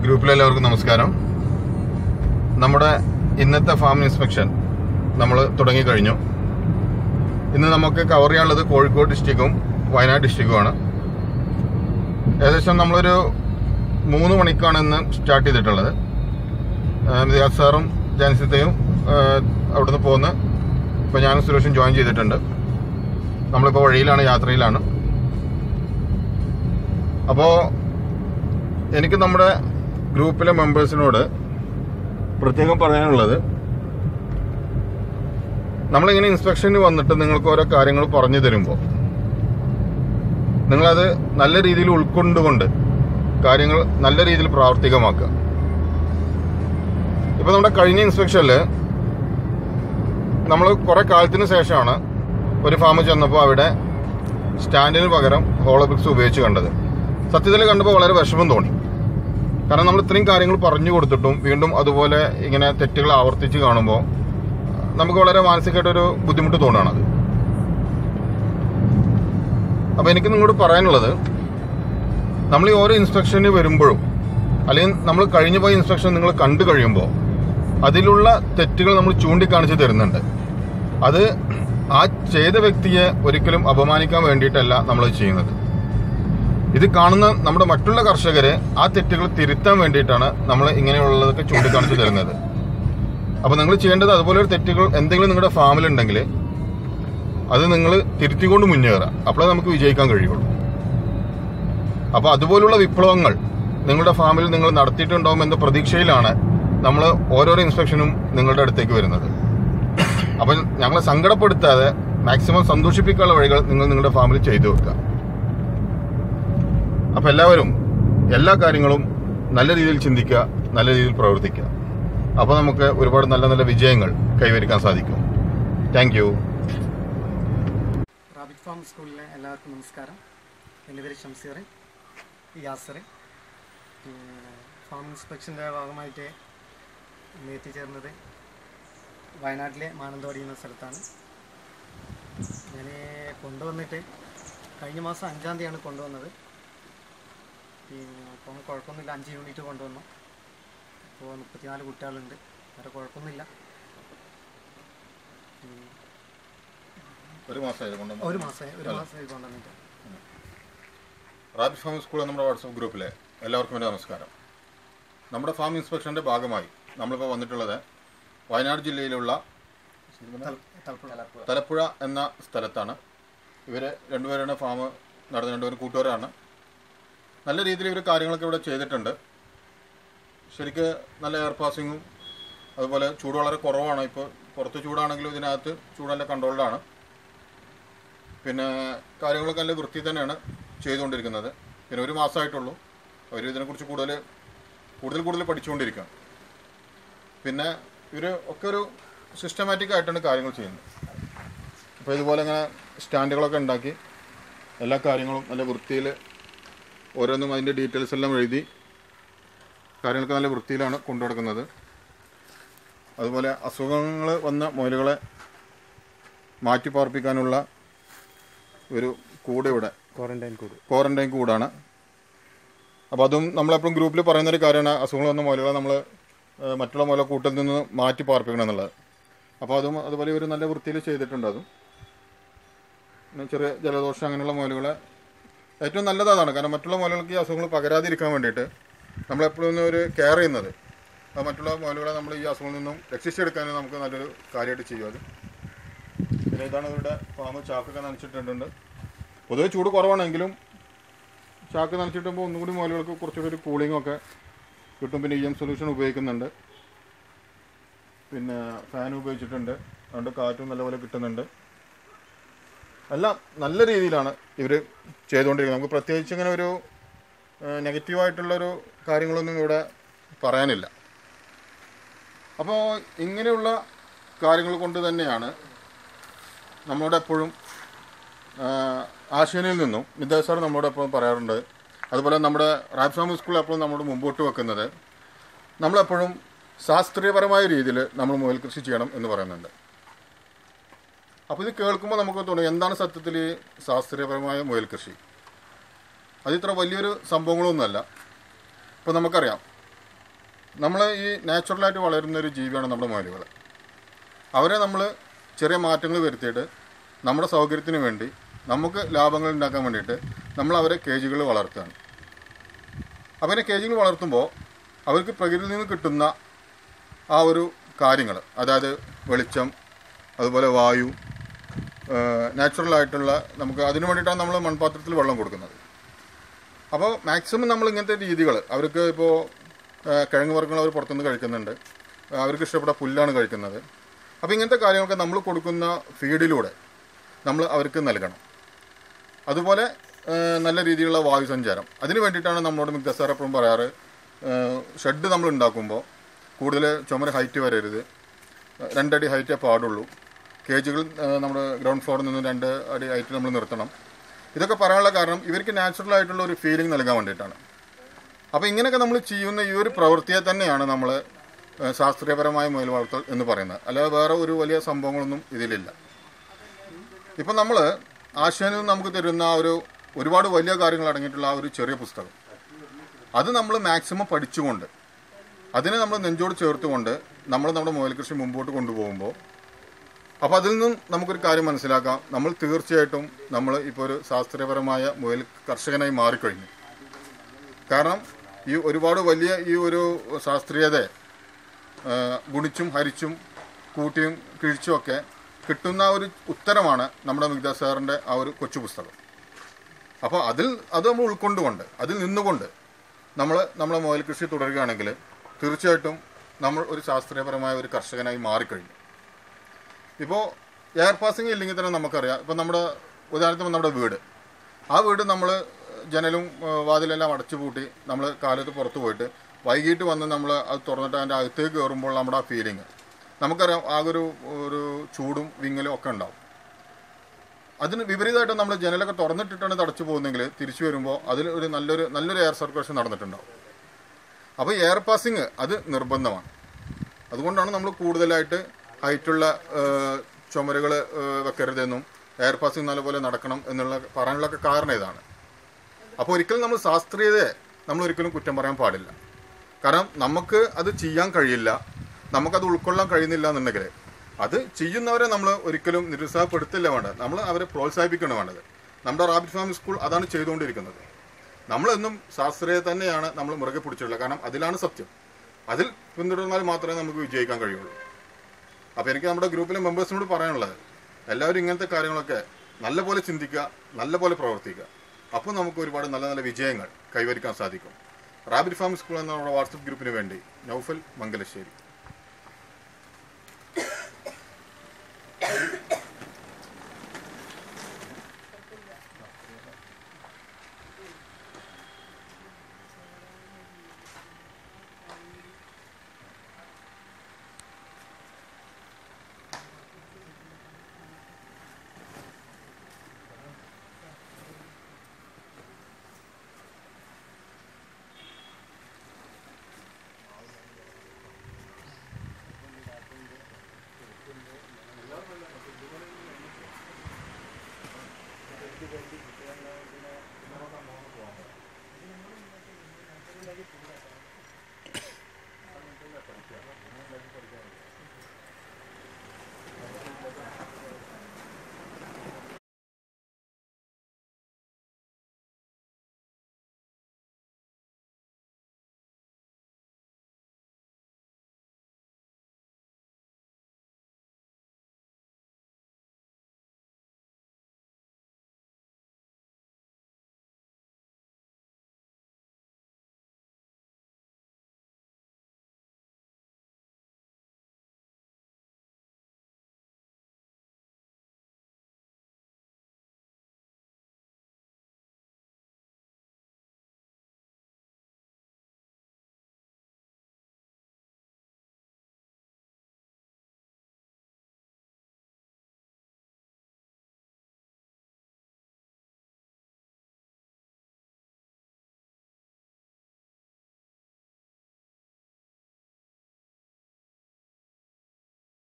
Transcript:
ഗ്രൂപ്പിലെല്ലാവർക്കും നമസ്കാരം. നമ്മുടെ ഇന്നത്തെ ഫാം ഇൻസ്പെക്ഷൻ നമ്മൾ തുടങ്ങിക്കഴിഞ്ഞു. ഇന്ന് നമുക്ക് കവർ ചെയ്യാനുള്ളത് കോഴിക്കോട് ഡിസ്ട്രിക്റ്റും വയനാട് ഡിസ്ട്രിക്റ്റുമാണ്. ഏകദേശം നമ്മളൊരു 3 മണിക്കാണ് ഇന്ന് സ്റ്റാർട്ട് ചെയ്തിട്ടുള്ളത്. നിയാസ് സാറും ജാൻസിത്തയും അവിടുന്ന് പോന്ന് ഇപ്പോൾ ഞാനും സുരേഷും ജോയിൻ ചെയ്തിട്ടുണ്ട്. നമ്മളിപ്പോൾ വഴിയിലാണ്, യാത്രയിലാണ്. അപ്പോൾ എനിക്ക് നമ്മുടെ ഗ്രൂപ്പിലെ മെമ്പേഴ്സിനോട് പ്രത്യേകം പറയാനുള്ളത്, നമ്മളിങ്ങനെ ഇൻസ്പെക്ഷന് വന്നിട്ട് നിങ്ങൾക്ക് ഓരോ കാര്യങ്ങൾ പറഞ്ഞു തരുമ്പോൾ നിങ്ങളത് നല്ല രീതിയിൽ ഉൾക്കൊണ്ടുകൊണ്ട് കാര്യങ്ങൾ നല്ല രീതിയിൽ പ്രാവർത്തികമാക്കുക. ഇപ്പൊ നമ്മുടെ കഴിഞ്ഞ ഇൻസ്പെക്ഷനിൽ നമ്മൾ കുറെ കാലത്തിന് ശേഷമാണ് ഒരു ഫാമിൽ ചെന്നപ്പോൾ അവിടെ സ്റ്റാൻഡിന് പകരം ഹോളോ ബ്രിക്സ് ഉപയോഗിച്ച് കണ്ടത്. സത്യത്തിൽ കണ്ടപ്പോൾ വളരെ വിഷമം തോന്നി. കാരണം നമ്മൾ ഇത്രയും കാര്യങ്ങൾ പറഞ്ഞു കൊടുത്തിട്ടും വീണ്ടും അതുപോലെ ഇങ്ങനെ തെറ്റുകൾ ആവർത്തിച്ച് കാണുമ്പോൾ നമുക്ക് വളരെ മാനസികമായിട്ടൊരു ബുദ്ധിമുട്ട് തോന്നുകയാണത്. അപ്പൊ എനിക്ക് നിങ്ങളോട് പറയാനുള്ളത്, നമ്മൾ ഈ ഓരോ ഇൻസ്പെക്ഷന് വരുമ്പോഴും അല്ലെങ്കിൽ നമ്മൾ കഴിഞ്ഞു പോയ ഇൻസ്പെക്ഷൻ നിങ്ങൾ കണ്ടു കഴിയുമ്പോൾ അതിലുള്ള തെറ്റുകൾ നമ്മൾ ചൂണ്ടിക്കാണിച്ച് തരുന്നുണ്ട്. അത് ആ ചെയ്ത വ്യക്തിയെ ഒരിക്കലും അപമാനിക്കാൻ വേണ്ടിയിട്ടല്ല നമ്മൾ ചെയ്യുന്നത്. ഇത് കാണുന്ന നമ്മുടെ മറ്റുള്ള കർഷകരെ ആ തെറ്റുകൾ തിരുത്താൻ വേണ്ടിയിട്ടാണ് നമ്മൾ ഇങ്ങനെയുള്ളതൊക്കെ ചൂണ്ടിക്കാണിച്ച് തരുന്നത്. അപ്പൊ നിങ്ങൾ ചെയ്യേണ്ടത്, അതുപോലെ ഒരു തെറ്റുകൾ എന്തെങ്കിലും നിങ്ങളുടെ ഫാമിലുണ്ടെങ്കിൽ അത് നിങ്ങൾ തിരുത്തിക്കൊണ്ട് മുന്നേറുക. അപ്പോഴേ നമുക്ക് വിജയിക്കാൻ കഴിയുള്ളൂ. അപ്പൊ അതുപോലുള്ള വിപ്ലവങ്ങൾ നിങ്ങളുടെ ഫാമിൽ നിങ്ങൾ നടത്തിയിട്ടുണ്ടാവും എന്ന പ്രതീക്ഷയിലാണ് നമ്മൾ ഓരോരോ ഇൻസ്പെക്ഷനും നിങ്ങളുടെ അടുത്തേക്ക് വരുന്നത്. അപ്പൊ ഞങ്ങളെ സങ്കടപ്പെടുത്താതെ മാക്സിമം സന്തോഷിപ്പിക്കാനുള്ള വഴികൾ നിങ്ങൾ നിങ്ങളുടെ ഫാമിൽ ചെയ്തു വെക്കുക. അപ്പൊ എല്ലാവരും എല്ലാ കാര്യങ്ങളും നല്ല രീതിയിൽ ചിന്തിക്കുക, നല്ല രീതിയിൽ പ്രവർത്തിക്കുക. അപ്പൊ നമുക്ക് ഒരുപാട് നല്ല നല്ല വിജയങ്ങൾ കൈവരിക്കാൻ സാധിക്കും. Thank you. റാബിറ്റ് ഫാം സ്കൂളിലെ എല്ലാവർക്കും നമസ്കാരം. എൻ്റെ പേര് ഷംസീർ യാസർ. ഫാം ഇൻസ്പെക്ഷൻ്റെ ഭാഗമായിട്ട് ഇന്ന് എത്തിച്ചേർന്നത് വയനാട്ടിലെ മാനന്തവാടി എന്ന സ്ഥലത്താണ്. ഞാൻ കൊണ്ടുവന്നിട്ട് കഴിഞ്ഞ മാസം 5-ാം തീയതിയാണ് കൊണ്ടുവന്നത്. അപ്പം കുഴപ്പമൊന്നുമില്ല. 5 യൂണിറ്റ് കൊണ്ടുവന്നു. ഇപ്പോൾ 34 കുട്ടികളുണ്ട്. വേറെ കുഴപ്പമൊന്നുമില്ല. ഒരു മാസമായി കൊണ്ടുവന്നിട്ട്. റാബിറ്റ് ഫാം സ്കൂൾ നമ്മുടെ വാട്സപ്പ് ഗ്രൂപ്പിലെ എല്ലാവർക്കും എൻ്റെ നമസ്കാരം. നമ്മുടെ ഫാം ഇൻസ്പെക്ഷൻ്റെ ഭാഗമായി നമ്മളിപ്പോൾ വന്നിട്ടുള്ളത് വയനാട് ജില്ലയിലുള്ള തലപ്പുഴ എന്ന സ്ഥലത്താണ്. ഇവർ രണ്ടുപേരാണ് ഫാം നടന്ന രണ്ടുപേരും കൂട്ടുകാരാണ്. നല്ല രീതിയിൽ ഇവർ കാര്യങ്ങളൊക്കെ ഇവിടെ ചെയ്തിട്ടുണ്ട്. ശരിക്ക് നല്ല എയർ പാസിങ്ങും അതുപോലെ ചൂട് വളരെ കുറവാണ്. ഇപ്പോൾ പുറത്ത് ചൂടാണെങ്കിലും ഇതിനകത്ത് ചൂട് നല്ല കൺട്രോൾഡാണ്. പിന്നെ കാര്യങ്ങളൊക്കെ നല്ല വൃത്തി തന്നെയാണ് ചെയ്തുകൊണ്ടിരിക്കുന്നത്. പിന്നെ ഒരു മാസമായിട്ടുള്ളൂ. അവർ ഇതിനെക്കുറിച്ച് കൂടുതൽ പഠിച്ചുകൊണ്ടിരിക്കുകയാണ്. പിന്നെ ഇവർ ഒക്കെ ഒരു സിസ്റ്റമാറ്റിക് ആയിട്ടാണ് കാര്യങ്ങൾ ചെയ്യുന്നത്. അപ്പോൾ ഇതുപോലെ ഇങ്ങനെ സ്റ്റാൻഡുകളൊക്കെ ഉണ്ടാക്കി എല്ലാ കാര്യങ്ങളും നല്ല വൃത്തിയിൽ ഓരോന്നും അതിൻ്റെ ഡീറ്റെയിൽസ് എല്ലാം എഴുതി കാര്യങ്ങളൊക്കെ നല്ല വൃത്തിയിലാണ് കൊണ്ടു നടക്കുന്നത്. അതുപോലെ അസുഖങ്ങൾ വന്ന മുയലുകളെ മാറ്റി പാർപ്പിക്കാനുള്ള ഒരു കൂട് ഇവിടെ, ക്വാറന്റൈൻ കൂടാണ്. അപ്പോൾ അതും നമ്മളെപ്പോഴും ഗ്രൂപ്പിൽ പറയുന്നൊരു കാര്യമാണ്. അസുഖങ്ങൾ വന്ന മുയലുകളെ നമ്മൾ മറ്റുള്ള മുയല കൂട്ടിൽ നിന്ന് മാറ്റി പാർപ്പിക്കണം എന്നുള്ളത്. അപ്പോൾ അതും അതുപോലെ ഒരു നല്ല വൃത്തിയിൽ ചെയ്തിട്ടുണ്ട്. അതും ചെറിയ ജലദോഷം അങ്ങനെയുള്ള മുയലുകളെ ഏറ്റവും നല്ലതാണ്. കാരണം മറ്റുള്ള മുയലുകൾക്ക് ഈ അസുഖങ്ങൾ പകരാതിരിക്കാൻ വേണ്ടിയിട്ട് നമ്മളെപ്പോഴും ഒരു കെയർ ചെയ്യുന്നത്, അത് മറ്റുള്ള മുയലുകളെ നമ്മൾ ഈ അസുഖങ്ങളിൽ നിന്നും രക്ഷിച്ചെടുക്കാൻ നമുക്ക് നല്ലൊരു കാര്യമായിട്ട് ചെയ്യും അത്. പിന്നെ ഇതാണ് ഇവരുടെ ഫാം. ചാക്കൊക്കെ നനച്ചിട്ടുണ്ട്. പൊതുവെ ചൂട് കുറവാണെങ്കിലും ചാക്ക് നനച്ചിട്ടുമ്പോൾ ഒന്നും കൂടി മുയലുകൾക്ക് കുറച്ചുകൂടി ഒരു കൂളിങ്ങൊക്കെ കിട്ടും. പിന്നെ EM സൊല്യൂഷൻ ഉപയോഗിക്കുന്നുണ്ട്. പിന്നെ ഫാൻ ഉപയോഗിച്ചിട്ടുണ്ട്. അതുകൊണ്ട് കാറ്റും നല്ലപോലെ കിട്ടുന്നുണ്ട്. എല്ലാം നല്ല രീതിയിലാണ് ഇവർ ചെയ്തുകൊണ്ടിരിക്കുന്നത്. നമുക്ക് പ്രത്യേകിച്ച് ഇങ്ങനെ ഒരു നെഗറ്റീവായിട്ടുള്ളൊരു കാര്യങ്ങളൊന്നും ഇവിടെ പറയാനില്ല. അപ്പോൾ ഇങ്ങനെയുള്ള കാര്യങ്ങൾ കൊണ്ട് തന്നെയാണ് നമ്മളോട് എപ്പോഴും ആശയനിൽ നിന്നും നിതേഷ് സാർ നമ്മളോട് എപ്പോഴും പറയാറുണ്ട്. അതുപോലെ നമ്മുടെ റാബിറ്റ് ഫാം സ്കൂൾ എപ്പോഴും നമ്മളോട് മുമ്പോട്ട് വെക്കുന്നത്, നമ്മളെപ്പോഴും ശാസ്ത്രീയപരമായ രീതിയിൽ നമ്മൾ മുയൽ കൃഷി ചെയ്യണം എന്ന് പറയുന്നുണ്ട്. അപ്പോൾ ഇത് കേൾക്കുമ്പോൾ നമുക്ക് തോന്നും, എന്താണ് സത്യത്തിൽ ഈ ശാസ്ത്രീയപരമായ മുയൽ കൃഷി? അതിത്ര വലിയൊരു സംഭവങ്ങളൊന്നുമല്ല. ഇപ്പോൾ നമുക്കറിയാം, നമ്മൾ ഈ നാച്ചുറലായിട്ട് വളരുന്ന ഒരു ജീവിയാണ് നമ്മുടെ മുയലുകൾ. അവരെ നമ്മൾ ചെറിയ മാറ്റങ്ങൾ വരുത്തിയിട്ട് നമ്മുടെ സൗകര്യത്തിന് വേണ്ടി നമുക്ക് ലാഭങ്ങൾ ഉണ്ടാക്കാൻ വേണ്ടിയിട്ട് നമ്മൾ അവരെ കേജുകളിൽ വളർത്തുകയാണ്. അവരെ കേജുകൾ വളർത്തുമ്പോൾ അവർക്ക് പ്രകൃതിയിൽ നിന്ന് കിട്ടുന്ന ആ ഒരു കാര്യങ്ങൾ, അതായത് വെളിച്ചം, അതുപോലെ വായു, നാച്ചുറലായിട്ടുള്ള നമുക്ക് അതിന് വേണ്ടിയിട്ടാണ് നമ്മൾ മൺപാത്രത്തിൽ വെള്ളം കൊടുക്കുന്നത്. അപ്പോൾ മാക്സിമം നമ്മൾ ഇങ്ങനത്തെ രീതികൾ അവർക്ക്, ഇപ്പോൾ കിഴങ്ങ് വർഗ്ഗങ്ങൾ അവർ പുറത്തുനിന്ന് കഴിക്കുന്നുണ്ട്, അവർക്ക് ഇഷ്ടപ്പെട്ട പുല്ലാണ് കഴിക്കുന്നത്. അപ്പോൾ ഇങ്ങനത്തെ കാര്യങ്ങളൊക്കെ നമ്മൾ കൊടുക്കുന്ന ഫീഡിലൂടെ നമ്മൾ അവർക്ക് നൽകണം. അതുപോലെ നല്ല രീതിയിലുള്ള വായു സഞ്ചാരം, അതിന് വേണ്ടിയിട്ടാണ് നമ്മളോട് മിക്ക സാർ എപ്പോഴും പറയാറ്, ഷെഡ് നമ്മൾ ഉണ്ടാക്കുമ്പോൾ കൂടുതൽ ചുമര് ഹൈറ്റ് വരരുത്, 2 അടി ഹൈറ്റേ പാടുള്ളൂ, കേജുകൾ നമ്മുടെ ഗ്രൗണ്ട് ഫ്ലോറിൽ നിന്ന് 2 അടി ഹൈറ്റ് നമ്മൾ നിർത്തണം. ഇതൊക്കെ പറയാനുള്ള കാരണം ഇവർക്ക് നാച്ചുറലായിട്ടുള്ള ഒരു ഫീലിംഗ് നൽകാൻ വേണ്ടിയിട്ടാണ്. അപ്പോൾ ഇങ്ങനെയൊക്കെ നമ്മൾ ചെയ്യുന്ന ഈ ഒരു പ്രവൃത്തിയെ തന്നെയാണ് നമ്മൾ ശാസ്ത്രീയപരമായ മുയൽ വളർത്തൽ എന്ന് പറയുന്നത്. അല്ലാതെ വേറെ ഒരു വലിയ സംഭവങ്ങളൊന്നും ഇതിലില്ല. ഇപ്പം നമ്മൾ ആശാനിൽ നിന്ന് നമുക്ക് തരുന്ന ഒരുപാട് വലിയ കാര്യങ്ങൾ അടങ്ങിയിട്ടുള്ള ആ ഒരു ചെറിയ പുസ്തകം, അത് നമ്മൾ മാക്സിമം പഠിച്ചുകൊണ്ട് അതിനെ നമ്മൾ നെഞ്ചോട് ചേർത്തുകൊണ്ട് നമ്മുടെ മുയൽ കൃഷി മുമ്പോട്ട് കൊണ്ടുപോകുമ്പോൾ, അപ്പോൾ അതിൽ നിന്നും നമുക്കൊരു കാര്യം മനസ്സിലാക്കാം, നമ്മൾ തീർച്ചയായിട്ടും നമ്മൾ ഇപ്പോൾ ഒരു ശാസ്ത്രീയപരമായ മുയൽ കർഷകനായി മാറിക്കഴിഞ്ഞു. കാരണം ഈ ഒരുപാട് വലിയ ഈ ഒരു ശാസ്ത്രീയതയെ ഗുണിച്ചും ഹരിച്ചും കൂട്ടിയും കിഴിച്ചുമൊക്കെ കിട്ടുന്ന ഒരു ഉത്തരമാണ് നമ്മുടെ മിഗ്ദാസ് സാറിൻ്റെ ആ ഒരു കൊച്ചു പുസ്തകം. അപ്പോൾ അത് നമ്മൾ ഉൾക്കൊണ്ടുകൊണ്ട് അതിൽ നിന്നുകൊണ്ട് നമ്മളെ മുയൽ കൃഷി തുടരുകയാണെങ്കിൽ തീർച്ചയായിട്ടും നമ്മൾ ഒരു ശാസ്ത്രീയപരമായ ഒരു കർഷകനായി മാറിക്കഴിഞ്ഞു. ഇപ്പോൾ എയർ പാസിങ് ഇല്ലെങ്കിൽ തന്നെ നമുക്കറിയാം, ഇപ്പോൾ നമ്മുടെ ഉദാഹരണത്തിന് നമ്മുടെ വീട് നമ്മൾ ജനലും വാതിലെല്ലാം അടച്ചു പൂട്ടി നമ്മൾ കാലത്ത് പുറത്ത് പോയിട്ട് വൈകിട്ട് വന്ന് നമ്മൾ അത് തുറന്നിട്ട് അതിൻ്റെ അകത്തേക്ക് കയറുമ്പോൾ നമ്മുടെ ആ ഫീലിംഗ് നമുക്കറിയാം, ആകെ ഒരു ചൂടും വിങ്ങലും ഒക്കെ ഉണ്ടാവും. അതിന് വിപരീതമായിട്ട് നമ്മൾ ജനലൊക്കെ തുറന്നിട്ടിട്ടാണ് തടച്ചു പോകുന്നതെങ്കിൽ തിരിച്ചു വരുമ്പോൾ അതിൽ ഒരു നല്ലൊരു എയർ സർക്കുലേഷൻ നടന്നിട്ടുണ്ടാവും. അപ്പോൾ എയർ പാസിങ് അത് നിർബന്ധമാണ്. അതുകൊണ്ടാണ് നമ്മൾ കൂടുതലായിട്ട് ഹൈറ്റുള്ള ചുമരുകൾ വെക്കരുതെന്നും എയർ പാസിങ് നല്ലപോലെ നടക്കണം എന്നുള്ള പറയാനുള്ളൊക്കെ കാരണം ഇതാണ്. അപ്പോൾ ഒരിക്കലും നമ്മൾ ശാസ്ത്രീയതയെ നമ്മൾ ഒരിക്കലും കുറ്റം പറയാൻ പാടില്ല. കാരണം നമുക്ക് അത് ചെയ്യാൻ കഴിയില്ല, നമുക്കത് ഉൾക്കൊള്ളാൻ കഴിയുന്നില്ല എന്നുണ്ടെങ്കിൽ അത് ചെയ്യുന്നവരെ നമ്മൾ ഒരിക്കലും നിരുത്സാഹപ്പെടുത്തില്ല വേണ്ടത്, നമ്മൾ അവരെ പ്രോത്സാഹിപ്പിക്കണം വേണ്ടത്. നമ്മുടെ റാബിറ്റ് ഫാമിംഗ് സ്കൂൾ അതാണ് ചെയ്തുകൊണ്ടിരിക്കുന്നത്. നമ്മളെന്നും ശാസ്ത്രീയത തന്നെയാണ് നമ്മൾ മുറുകെ പിടിച്ചിട്ടുള്ളത്. കാരണം അതിലാണ് സത്യം. അതിൽ പിന്തുടർന്നാൽ മാത്രമേ നമുക്ക് വിജയിക്കാൻ കഴിയുള്ളൂ. അപ്പോൾ എനിക്ക് നമ്മുടെ ഗ്രൂപ്പിലെ മെമ്പേഴ്സിനോട് പറയാനുള്ളത്, എല്ലാവരും ഇങ്ങനത്തെ കാര്യങ്ങളൊക്കെ നല്ലപോലെ ചിന്തിക്കുക, നല്ലപോലെ പ്രവർത്തിക്കുക. അപ്പോൾ നമുക്ക് ഒരുപാട് നല്ല നല്ല വിജയങ്ങൾ കൈവരിക്കാൻ സാധിക്കും. റാബിറ്റ് ഫാമിംഗ് സ്കൂൾ എന്ന നമ്മുടെ വാട്സപ്പ് ഗ്രൂപ്പിന് വേണ്ടി നൗഫൽ മംഗലശ്ശേരി.